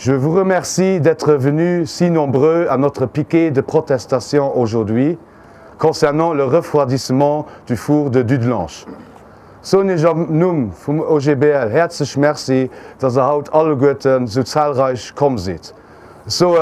Je vous remercie d'être venus si nombreux à notre piquet de protestation aujourd'hui concernant le refroidissement du four de Dudelange. So ich am Numm vom OGBL herzlich merci, dass haut alle Götten so zahlreich kommen seht. So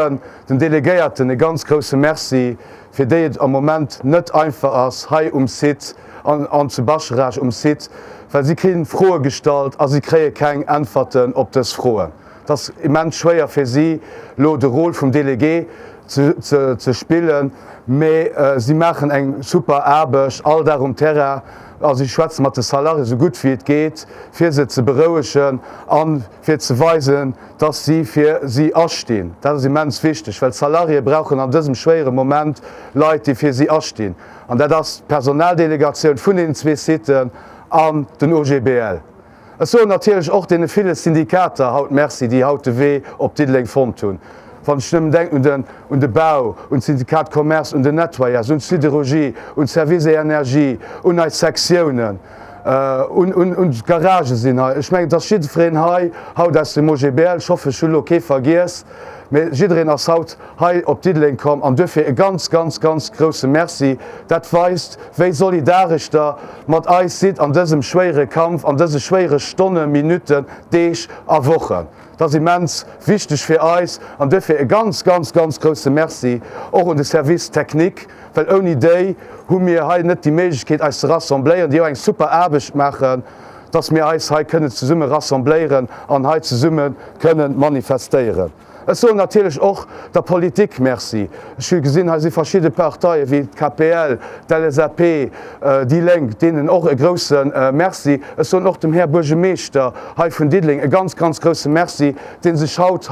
den Delegierten e ganz große Merci für déet am Moment net einfach ass Hai Sit an zu Bacherach Sit, weil sie kriegen frohe Gestalt, as sie kree kein Antworten op das Frohe. Das ist immens schwer für sie, de Rolle vom Delegé zu spielen, aber sie machen eng super Arbeit, all darum Terra, also ich schwätze mit den Salari so gut wie es geht, für sie zu beruhigen und für zu weisen, dass sie für sie anstehen. Das ist immens wichtig, weil Salari brauchen an diesem schweren Moment Leute, die für sie anstehen. Und das ist die Personaldelegation von den zwei Sitten an den OGBL. Es so natürlich auch den viele Syndikater haut Merci, die haute weh op Diedling von tun. Van Stimmen denken und den Bau und Syndikat Commerce und den Nettoyage und Sidérurgie und Service Energie und als Sektionen und Garage sind. Ich meine, das Schiedfrieden haut aus dem OGBL, ich hoffe, ich will okay vergiss. Jidrin ass haut hai op Diedling kom an dëfir e ganz grosse Merci. Dat weist wéi solidarisch da mat eis sit an dësem schwere Kampf, an dëse schwere Stonne, Minuten, Deeg a wochen. Das immens wichtig fir eis an dëfir e ganz grosse Merci och an de Servicetechnik, well oni déi hun mir ha net die Meigkeet als rassembléieren, Di eng super Erbecht machen, dats mir eis ha kënne ze summe rassembléieren an ha ze summen kënnen manifestéieren. Es so natürlich auch der Politik Merci. Ich habe gesehen, dass verschiedene Parteien wie KPL, LSAP, die Lenk, denen auch einen großen Merci. Es so noch dem Herrn Bürgermeister von Diedling ein ganz großes Merci, den sich haut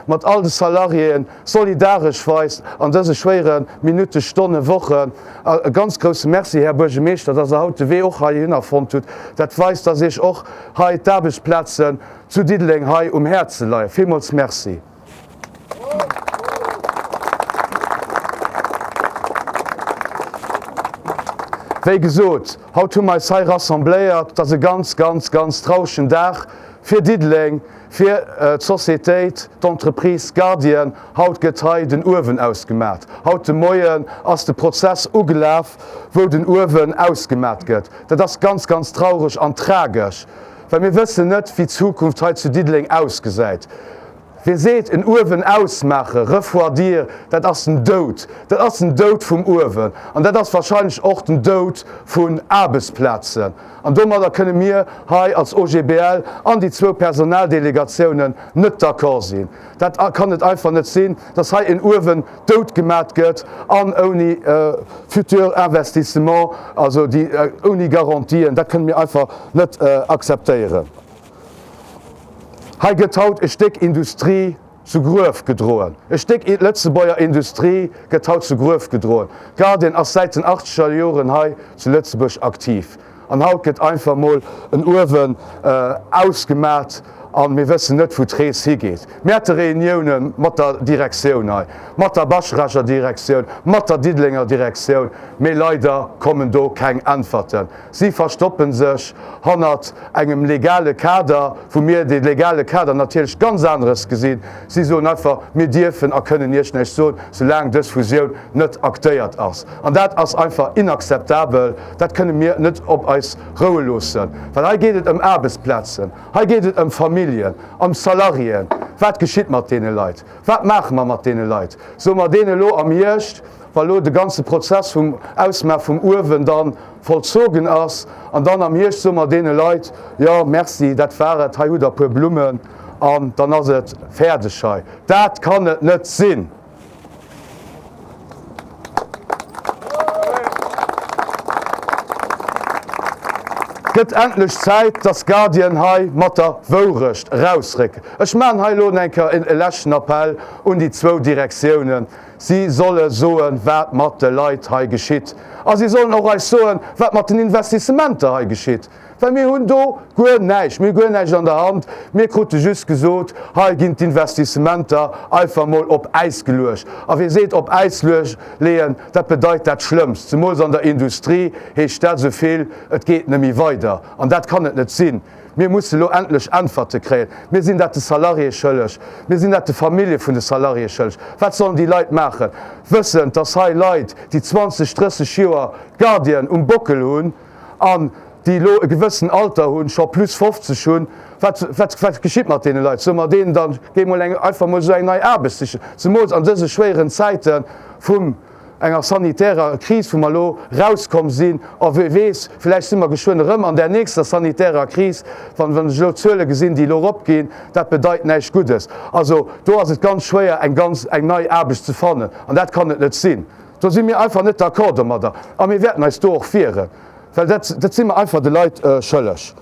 mit all den Salarien solidarisch weist an diese schweren Minuten, Stunden, Wochen. Ein ganz großes Merci, Herr Bürgermeister, dass heute weh auch hier hingefunden tut. Das weiß, dass ich auch heute Arbeitsplätze zu Diedling Herzen leihe. Vielmals Merci. Wéi gesot, haut hun mei sei rassembléiert, dat se ganz trauschen Dach fir Diedling, fir d'Societéit, d'Entreprise Guardian haut getei den Uwen ausgemat. Haut de Moien ass de Prozess ugelaf, wo den Uwen ausgemat gëtt. Dat ass ganz traurig an tragisch, weil mir wëssen net wie Zukunft heit zu Diedling ausgesäit. Wir seht en Uwen ausmache, refroidir, dat ass ein Dod. Dat ass ein Dod vum Uwen. An dat ass wahrscheinlich auch den Dod vun Arbeitsplätzen. An dommer da kënne mir hai als OGBL an die 2 Personaldelegationen net d'accord sinn. Dat kann net einfach net sinn, dats hai en Uwen dod gemat gëtt an oni Futurinvestissement, also die oni Garantien, dat können mir einfach net akzeptieren. Hei getaut e Steck Industrie zu Grouf gedroen. E Steck Letzebauer Industrie getaut zu Grouf gedroen. Guardian ass seit den 80er Joren hai zu Lützeburg aktiv. An haut gët einfach moll en Uwen ausgemat an mir wëssen net vu Trees higéet. Mäte Reunionen mat der Direktiun hai, mat der Baschracher Direktiun, mat der Diedlinger Direktiun, méi leider kommen do keng Antworten. Sie verstoppen sech hannert engem legale Kader, wo mir de legale Kader natürlich ganz anderes gesinn. Sie so einfach mir Dirfen erkënnen nicht nech so, solange dës Fusioun net aktéiert ass. An dat ass einfach inakzeptabel, dat kënne mir net op eis Roue losen. Weil ha gehtet Arbeitsplätzen, ha gehtet Familien, am Salarien. Wat geschitt mat dee Leiit? Wat mach man mat dee Leiit? So mat dee lo am Jecht, weil lo de ganze Prozess vum Ausmer vum Uwen dann vollzogen ass, an dann am Jecht sommer dee Leiit, ja Merci, dat wäret ha der puer Blumen an dann ass et Pferdeschei. Dat kann et net sinn. Gëtt endlech Zäit, dats Guardian hai mat der Worecht rausréck. Ech man heilo enker en elächen Appell un die 2 Direktiounen. Sie solle soen wat mat de Leiit hai geschitt. A sie sollen auch als soen wat mat den Investissementer hai geschitt. Weil mir hunn do goer neich, mir goer neich an der Hand, mir krute just gesot, ha ginint Investissementer einfach moll op Eis geluercht. A wie seet op Eis luech leen, dat bedeit dat Schëmmst. Zum Mos an der Industrie heech dat soviel, et geht nemmi weiter. An dat kann et net sinn. Wir müssen lo endlich Antworten kriegen. Wir sind dat de Salarie schuldig. Wir sind dat de Familie von der Salarie schuldig. Was sollen die Leute machen? Wissen, dass die Leute, die 20, 30 Jahre Guardian Buckel haben, an die lo gewissen Alter haben, schon plus 50 schon, was geschieht mit den Leuten? So, mit denen dann gehen wir einfach mal so eine neue Arbeitssicherheit. So muss an diesen schweren Zeiten von einer sanitären Krise, wo wir lo rauskommen sind, und wer weiß, vielleicht sind wir geschwind an der nächsten sanitären Krise, wenn ich lo Zölle gesehen, die lo abgehen, das bedeutet nichts Gutes. Also, da ist es ganz schwer, eine neue Arbeit zu finden. Und das kann nicht sein. Da sind wir einfach nicht d'accord damit. Aber wir werden uns durchführen. Weil das sind wir einfach den Leuten schuldig.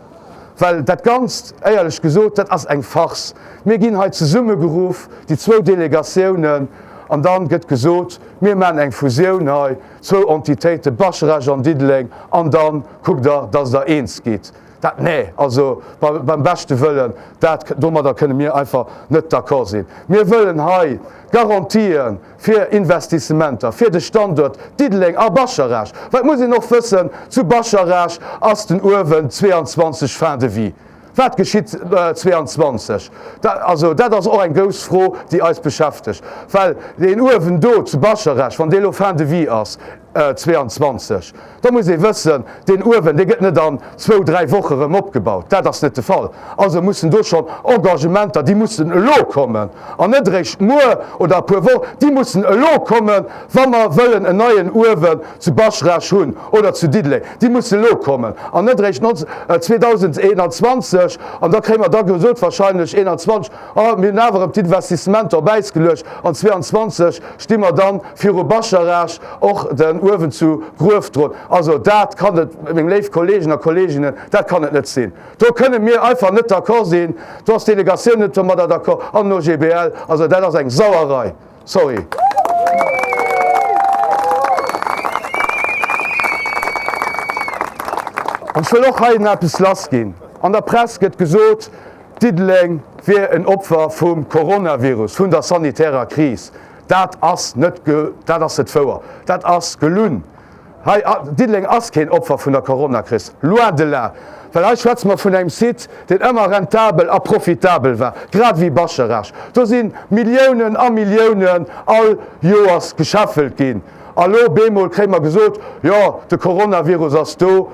Weil das ganz ehrlich gesagt, das ist ein Farce. Wir gehen heute zusammengerufen, die 2 Delegationen, und dann wird gesagt, wir machen eine Fusion, 2 Entitäten, Bacherach und Dideling, und dann guckt dass da eins geht. Das, nee, also beim besten Willen, da können wir einfach nicht d'accord sein. Wir wollen heute garantieren für Investissementer, für den Standort Dideling und Bacherach. Weil muss ich noch wissen, zu Bacherach aus den Uwen 22 Fände wie. Was geschieht 22? Das ist auch eine große Frage, die uns beschäftigt. Weil den Uwen do zu Bacherach, von dem Fände wie aus 22. Da muss ich wissen, den Uwen, der geht nicht dann 2-3 Wochen abgebaut. Das ist nicht der Fall. Also müssen da schon Engagementer, die müssen lo kommen. Und nicht recht nur oder paar Wochen, die müssen lo kommen, wenn wir wollen einen neuen Uwen zu Bacherach haben oder zu Dideling. Die müssen lo kommen. Und nicht recht 2021, und da kriegen wir da gesagt, wahrscheinlich 21, wir haben die Investissementer beigelöscht. Und 22 stimmen wir dann für Bacherach auch den Uwen zu Gruf drohen. Also das kann nicht, mit den Kollegen und Kolleginnen, das kann nicht sein. Da können wir einfach nicht d'accord sein. Du hast Delegation nicht mit d'accord, an no GBL, also das ist eine Sauerei. Sorry. Und ich will auch heute etwas lassen. An der Presse wird gesagt, Dideling wäre ein Opfer vom Coronavirus, von der sanitären Krise. Das ist nicht vor. Das ist gelungen. Dideling ist kein Opfer von der Corona-Krise. Loin de là. Weil ich schwätze mal von einem Site, der immer rentabel und profitabel war. Gerade wie Bacherach. Da sind Millionen und Millionen all Jahres geschaffelt gehen. Hallo, Bemol, kriegen wir gesagt, ja, der Coronavirus ist da,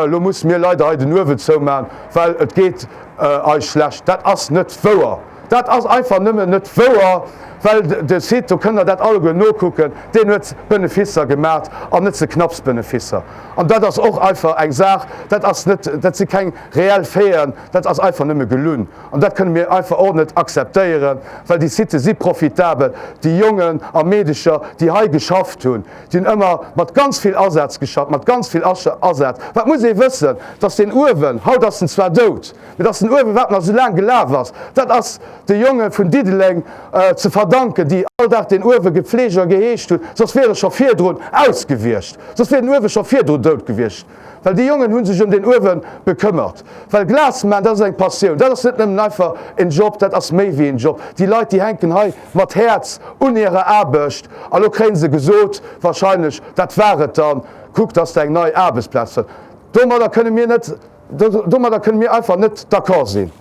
du musst mir leider heute nur so machen, weil es geht euch schlecht. Das ist nicht vor. Das ist einfach nicht vor. Weil der Site, du könnt das alle nachgucken, den hat Beneficer gemacht und nicht so knapps Beneficer. Und das ist auch einfach eine Sache, das sind keine reell Fehlen, das ist einfach nicht mehr gelungen. Und das können wir einfach auch nicht akzeptieren, weil die Site sind profitabel. Die Jungen und Medischer, die hier geschafft haben, die haben immer mit ganz viel Ersatz geschafft, mit ganz viel Ersatz. Was muss ich wissen, dass den Uwen, haut das zwar tot, aber dass den Uwen, was noch so lange gelaufen ist, das ist die Jungen von Dideling zu verdanken, die alltag den Uwe gepflegt und geheescht haben, sonst wäre schon 4 Drohnen ausgewischt. Sonst wäre den Uwe schon 4 Drohnen tot gewischt. Weil die Jungen haben sich den Uwen bekümmert. Weil Glasmann, das ist eine Passion. Das ist nicht einfach ein Job, das ist mehr wie ein Job. Die Leute, die hängen hier mit Herz und ihrer Arbeit. Also kriegen sie gesagt, wahrscheinlich, das wäre dann, guck, dass da ein neuer Arbeitsplatz hat. Da können wir einfach nicht d'accord sein.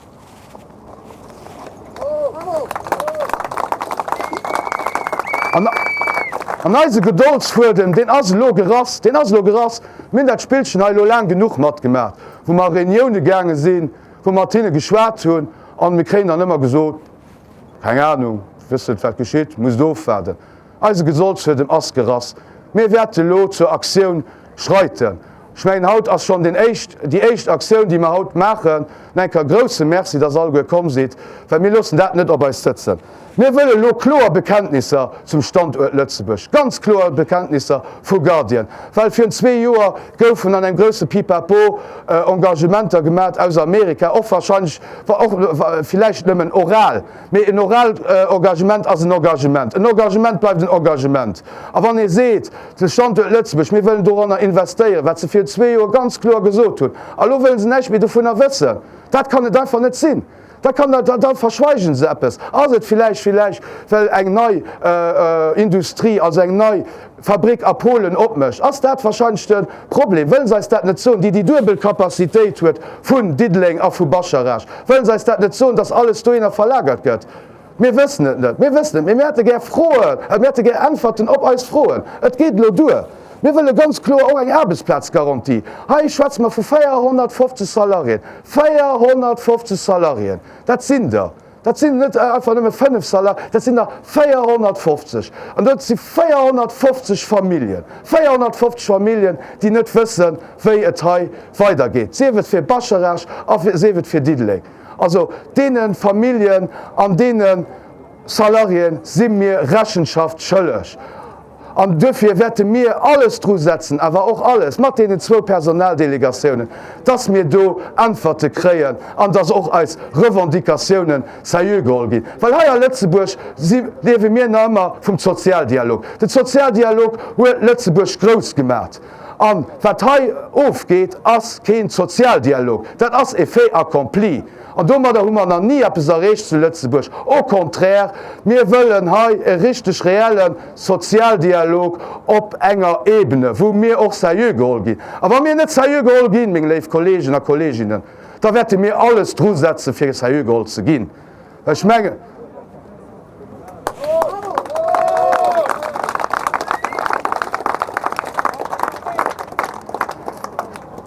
An eise Geduldsfuden, den as lo gerass, min dat Spielchen ha lo lang genug mat gemerk, wo ma Reunioune gerne sinn, wo Martine geschwaart hunn, an mir kräen an immer gesot, keine Ahnung, wisset wat geschieet, muss doof werden. Eise Geduldsfuden ass gerass, mir werte lo zur Aktiun schreiten. Ich mein haut as schon die echt Aktiun, die ma haut machen, enker grosse Merci, dat all gekom seet, weil mir lussen dat net op bei sitzen. Wir wollen lo klare Bekenntnisse zum Standort Lützebusch. Ganz klare Bekenntnisse vu Guardian. Weil für 2 Jahre goufen an einem grossen Pipapo Engagementer gemacht aus Amerika, auch wahrscheinlich vielleicht nicht oral. Aber ein Engagement als ein Engagement. Ein Engagement bleibt ein Engagement. Aber wenn ihr seht, der Standort Lützebusch, wir wollen daran investieren, was sie für 2 Jahre ganz klar gesagt haben. Also wollen sie nicht mehr davon wissen. Das kann nicht einfach nicht sein. Da verschweigen sie etwas. Also vielleicht, weil eine neue Industrie, also eine neue Fabrik ab Polen opmcht. Ass dat wahrscheinlich ein Problem. Wollen sie das nicht so, die Dürbelkapazität hat von Diddling a vu Bacharach. Wollen sie das nicht so, dass alles da verlagert wird. Wir wissen es nicht. Wir möchten gerne frohen, wir möchten gerne Antworten auf uns frohen. Es geht nur durch. Wir wollen ganz klar auch eine Arbeitsplatzgarantie. Ich schwätze mal von 450 Salarien. 450 Salarien. Das sind da. Das sind nicht einfach nur 5 Salarien, das sind da 450. Und das sind 450 Familien. 450 Familien, die nicht wissen, wie es weitergeht. Sie wird für Bacharach, sie wird für Diddling. Also denen Familien, an denen Salarien sind mir Rechenschaft schuldig. Und dafür werden wir alles draufsetzen, aber auch alles, mit den 2 Personaldelegationen, dass wir da Antworten kriegen und dass auch als Revendikationen seriös gehen. Weil hier in Lützeburg leben wir noch immer vom Sozialdialog. Der Sozialdialog wird Lützeburg groß gemacht. Und was hier aufgeht, ist kein Sozialdialog. Das ist ein fait accompli. Und da haben wir noch nie etwas erreicht zu Lützeburg. Au contraire, wir wollen hier einen richtig reellen Sozialdialog auf enger Ebene, wo wir auch seriös gehen. Aber wenn wir nicht seriös gehen, meine lieben Kollegen und Kolleginnen, da werden wir alles draufsetzen, für seriös zu gehen. Ich meine,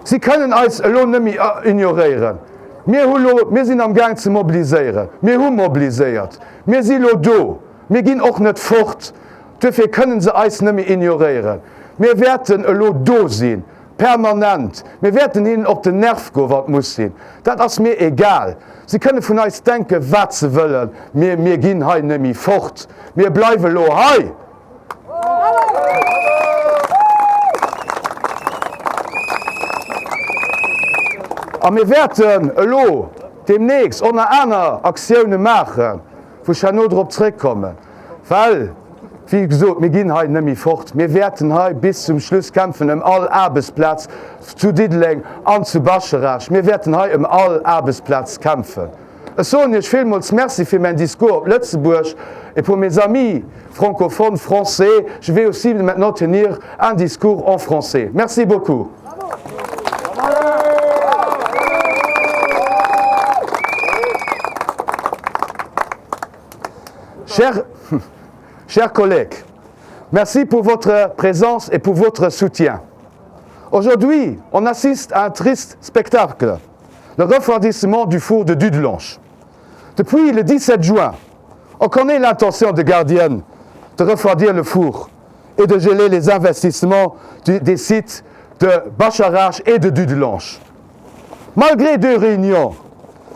Sie können uns nicht mehr ignorieren. Wir sind am Gang zu mobilisieren. Wir haben mobilisiert. Wir sind da. Wir gehen auch nicht fort. Dafür können Sie uns nicht mehr ignorieren. Wir werden da sein. Permanent. Wir werden Ihnen auf den Nerv gehen, was muss sein. Das ist mir egal. Sie können von uns denken, was Sie wollen. Wir gehen hier nicht mehr fort. Wir bleiben da hier. Und wir werden demnächst auch noch andere Aktionen machen, wo ich noch darauf zurückkomme. Weil, wie gesagt, wir gehen heute nicht mehr fort. Wir werden heute bis zum Schluss kämpfen am All-Arbeitsplatz zu Diddling und zu Bacharach. Wir werden heute am All-Arbeitsplatz kämpfen. So, ich vielmals merci für mein Discours à Lützeburg. Et pour mes amis francophones français, je vais aussi maintenant tenir un discours en français. Merci beaucoup. Chers collègues, merci pour votre présence et pour votre soutien. Aujourd'hui, on assiste à un triste spectacle, le refroidissement du four de Dudelange. Depuis le 17 juin, on connaît l'intention de Gardienne de refroidir le four et de geler les investissements des sites de Bacharach et de Dudelange. Malgré 2 réunions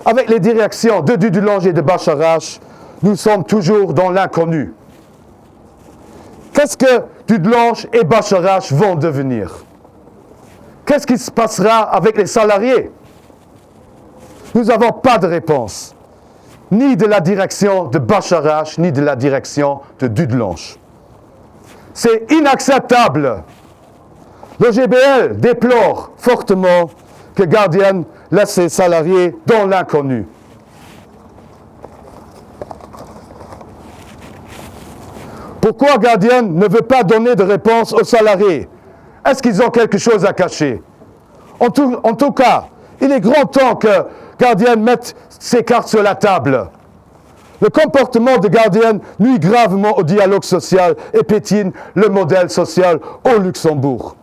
avec les directions de Dudelange et de Bacharach, nous sommes toujours dans l'inconnu. Qu'est-ce que Dudelange et Bacharach vont devenir? Qu'est-ce qui se passera avec les salariés? Nous n'avons pas de réponse, ni de la direction de Bacharach, ni de la direction de Dudelange. C'est inacceptable. Le GBL déplore fortement que Gardienne laisse ses salariés dans l'inconnu. Pourquoi Gardienne ne veut pas donner de réponse aux salariés? Est-ce qu'ils ont quelque chose à cacher? En tout cas, il est grand temps que Gardienne mette ses cartes sur la table. Le comportement de Gardienne nuit gravement au dialogue social et piétine le modèle social au Luxembourg.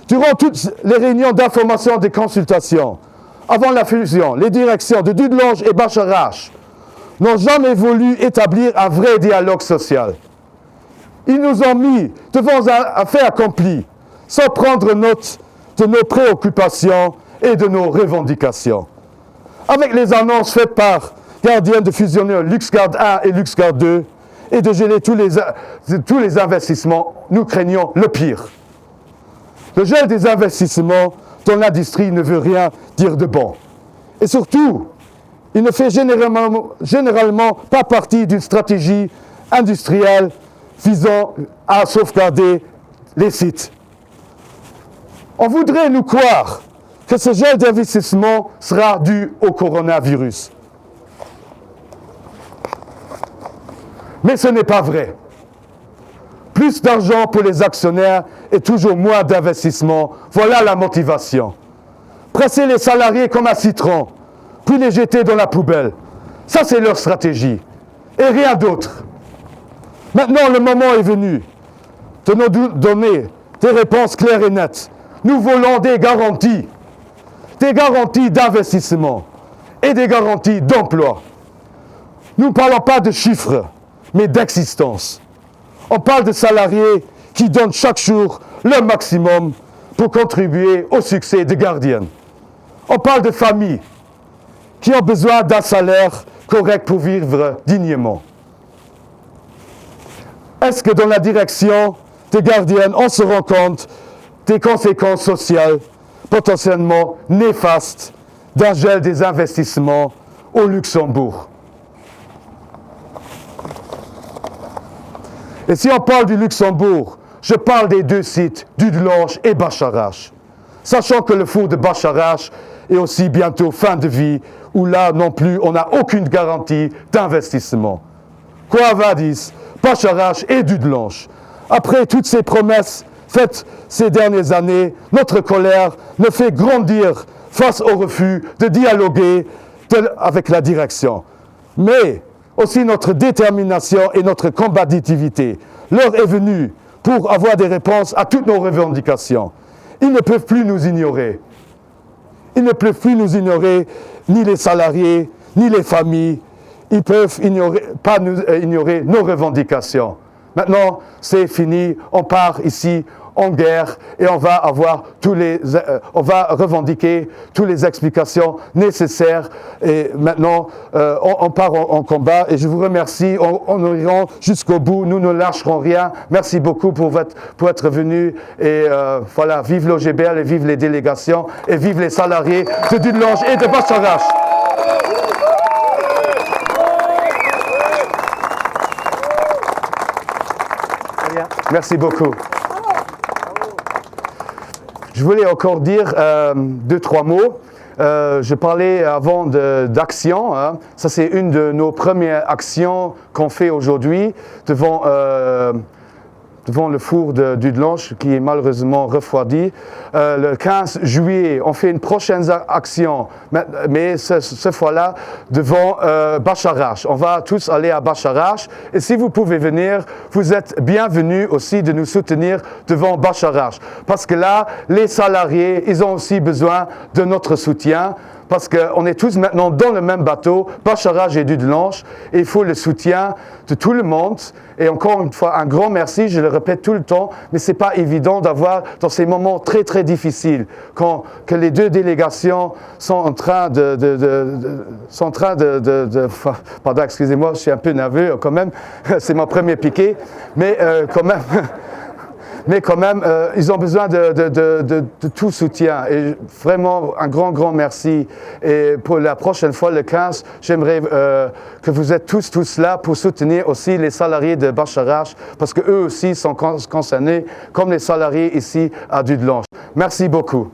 Durant toutes les réunions d'information et de consultation, avant la fusion, les directions de Dudelange et Bacharach n'ont jamais voulu établir un vrai dialogue social. Ils nous ont mis devant un fait accompli, sans prendre note de nos préoccupations et de nos revendications. Avec les annonces faites par Gardienne de fusionner LuxGard 1 et LuxGard 2 et de geler tous les investissements, nous craignons le pire. Le gel des investissements dont l'industrie ne veut rien dire de bon. Et surtout, il ne fait généralement pas partie d'une stratégie industrielle visant à sauvegarder les sites. On voudrait nous croire que ce gel d'investissement sera dû au coronavirus. Mais ce n'est pas vrai. Plus d'argent pour les actionnaires et toujours moins d'investissement. Voilà la motivation. Presser les salariés comme un citron, puis les jeter dans la poubelle. Ça, c'est leur stratégie. Et rien d'autre. Maintenant, le moment est venu de nous donner des réponses claires et nettes. Nous voulons des garanties d'investissement et des garanties d'emploi. Nous ne parlons pas de chiffres, mais d'existence. On parle de salariés qui donnent chaque jour le maximum pour contribuer au succès de Guardian. On parle de familles qui ont besoin d'un salaire correct pour vivre dignement. Est-ce que dans la direction de Guardian, on se rend compte des conséquences sociales potentiellement néfastes d'un gel des investissements au Luxembourg? Et si on parle du Luxembourg, je parle des deux sites, Dudelange et Bacharach. Sachant que le four de Bacharach est aussi bientôt fin de vie, où là non plus on n'a aucune garantie d'investissement. Quoi vadis, Bacharach et Dudelange. Après toutes ces promesses faites ces dernières années, notre colère ne fait grandir face au refus de dialoguer avec la direction. Mais aussi notre détermination et notre combativité. L'heure est venue pour avoir des réponses à toutes nos revendications. Ils ne peuvent plus nous ignorer. Ils ne peuvent plus nous ignorer, ni les salariés, ni les familles. Ils ne peuvent pas ignorer nos revendications. Maintenant, c'est fini. On part ici en guerre et on va revendiquer toutes les explications nécessaires. Et maintenant, on part en combat. Et je vous remercie. On ira jusqu'au bout. Nous ne lâcherons rien. Merci beaucoup pour être venus. Et voilà, vive l'OGBL et vive les délégations et vive les salariés de Dudelange et de Bacharach. Merci beaucoup. Je voulais encore dire 2-3 mots. Je parlais avant d'action. Hein. Ça, c'est une de nos premières actions qu'on fait aujourd'hui devant le four de Dudelange qui est malheureusement refroidi. Le 15 juillet, on fait une prochaine action, mais cette fois-là devant Bacharach. On va tous aller à Bacharach. Et si vous pouvez venir, vous êtes bienvenus aussi de nous soutenir devant Bacharach. Parce que là, les salariés, ils ont aussi besoin de notre soutien. Parce qu'on est tous maintenant dans le même bateau, Bacharach et Dudelange, et il faut le soutien de tout le monde. Et encore une fois, un grand merci, je le répète tout le temps, mais ce n'est pas évident d'avoir, dans ces moments très très difficiles, que les deux délégations sont en train pardon, excusez-moi, je suis un peu nerveux quand même, c'est mon premier piqué, mais quand même... Mais quand même, ils ont besoin de tout soutien. Et vraiment, un grand merci. Et pour la prochaine fois, le 15, j'aimerais que vous êtes tous là pour soutenir aussi les salariés de Bacharach, parce qu'eux aussi sont concernés, comme les salariés ici à Dudelange. Merci beaucoup.